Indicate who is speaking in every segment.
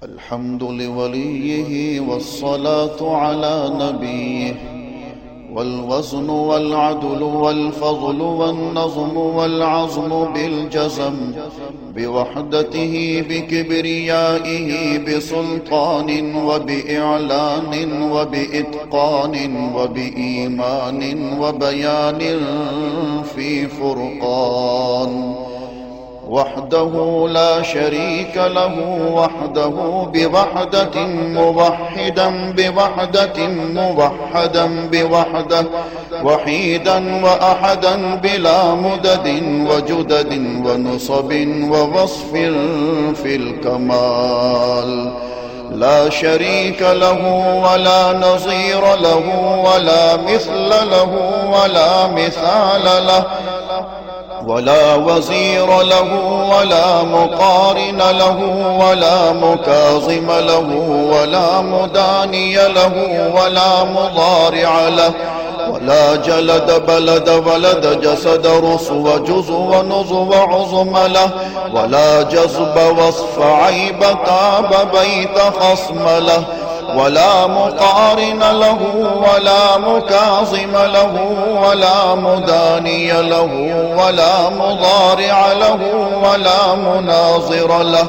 Speaker 1: الحمد لوليه والصلاة على نبيه والوزن والعدل والفضل والنظم والعظم بالجزم بوحدته بكبريائه بسلطان وبإعلان وبإتقان وبإيمان وبيان في فرقان وحده لا شريك له وحده بوحدة موحدا بوحدة موحدا بوحدة وحيدا وأحدا بلا مدد وجدد ونصب ووصف في الكمال لا شريك له ولا نظير له ولا مثل له ولا مثال له ولا وزير له ولا مقارن له ولا مكاظم له ولا مداني له ولا مضارع له ولا جلد بلد ولد جسد رسو جزو ونزو عظم له ولا جذب وصف عيب تاب بيت خصم له ولا مقارن له ولا مكاظم له ولا مداني له ولا مضارع له ولا مناظر له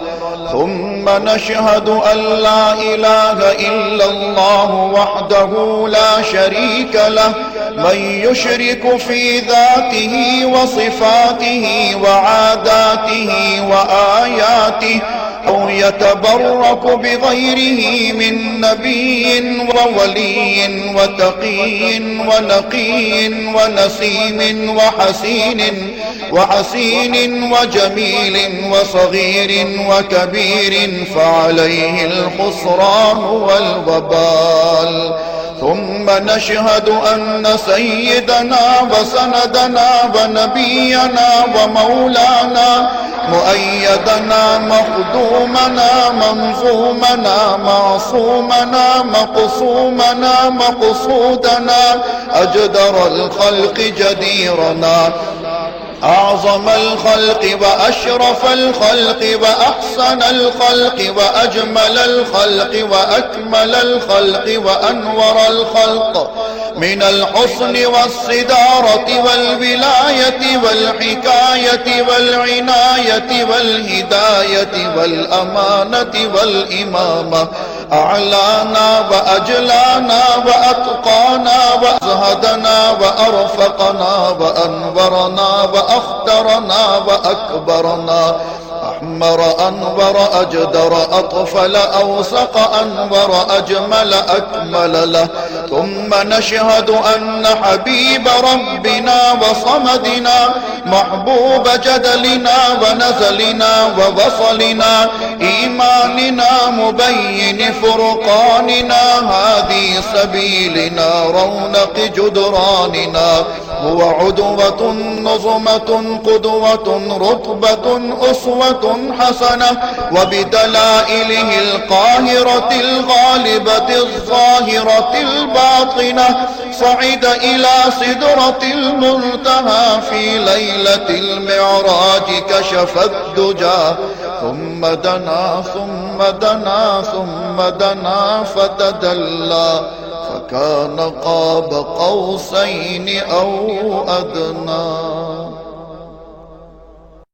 Speaker 1: ثم نشهد أن لا إله إلا الله وحده لا شريك له من يشرك في ذاته وصفاته وعاداته وآياته أو يتبرك بغيره من نبي وولي وتقي ونقي ونسيم وحسين وجميل وصغير وكبير فعليه الخسران والوبال ثم نشهد أن سيدنا وسندنا ونبينا ومولانا مؤيدنا مخدومنا منظومنا معصومنا مقصومنا مقصودنا أجدر الخلق جديرنا أعظم الخلق وأشرف الخلق وأحسن الخلق وأجمل الخلق وأكمل الخلق وأنور الخلق من الحسن والصدارة والولاية والحكاية والعناية والهداية والأمانة والإمامة أعلانا وأجلانا وأتقانا وأزهدنا وأرفقنا وأنورنا وأخدرنا وأكبرنا أحمر أنور أجدر أطفل أوسق أنور أجمل أكمل له ثم نشهد أن حبيب ربنا وصمدنا محبوب جدلنا ونزلنا ووصلنا إيماننا مبين فرقاننا هادي سبيلنا رونق جدراننا هو عدوة نظمة قدوة رتبة أسوة حسنة وبدلائله القاهرة الغالبة الظاهرة الباطنة صعد إلى سدرة المنتهى في ليلة المعراج كشف الدجى ثم دنا ثم دنا ثم دنا فتدلى فكان قاب قوسين أو أدنى.